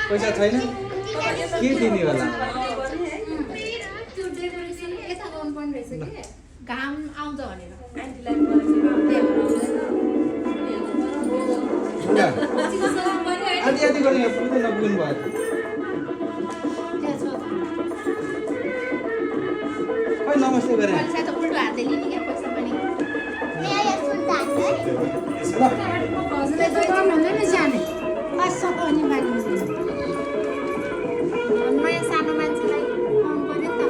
पैसा छैन के दिने होला घाम आउँछ भनेर आधी आधी गर्ने पुग्नु नपुग्नु भयो खै नमस्ते गरे पैसा त उल्टो हातले लिने क्या पैसा पनि हजुरले त भन्दैन जाने पाँच अनि बानी नयाँ सानो मान्छेलाई आउनु पर्यो नि त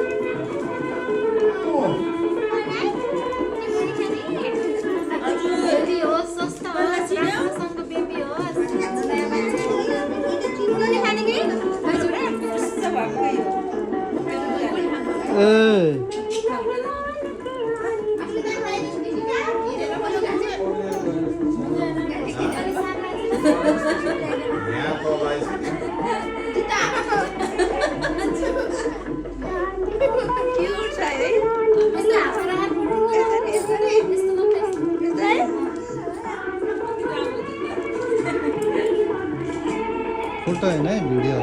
बेबी होस् स्वस्थ होस् राम्रोसँग बेबी होस् नयाँ मान्छे खाने कि हजुर फोटो हैन है भिडियो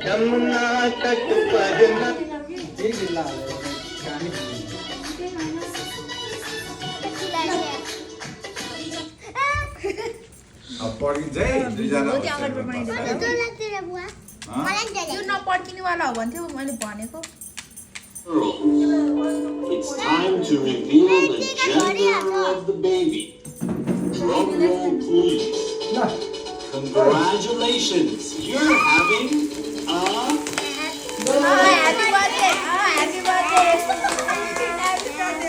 यमुना तट पर यो नपड्किनेवाला हो भन्थ्यो मैले भनेको It's time to reveal the gender of the baby. Drum roll, please. Congratulations, you're having a happy birthday